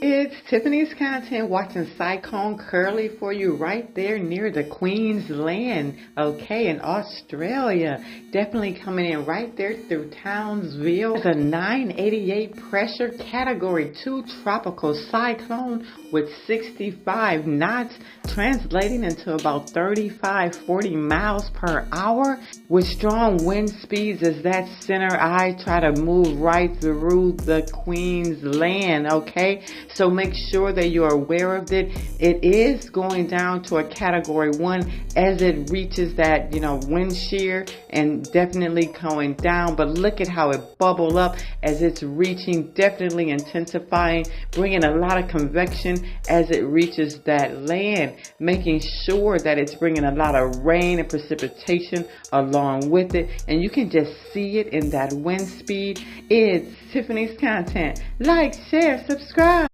It's Tiffany's Content watching Cyclone Kirrily for you right there near the Queensland, okay, in Australia. Definitely coming in right there through Townsville. It's a 988 pressure category 2 tropical cyclone with 65 knots, translating into about 35-40 miles per hour with strong wind speeds as that center eye try to move right through the Queensland, okay? So make sure that you're aware of it. It is going down to a category 1 as it reaches that, wind shear, and definitely going down. But look at how it bubbled up as it's reaching, definitely intensifying, bringing a lot of convection as it reaches that land, making sure that it's bringing a lot of rain and precipitation along with it. And you can just see it in that wind speed. It's Tiffany's Content. Like, share, subscribe.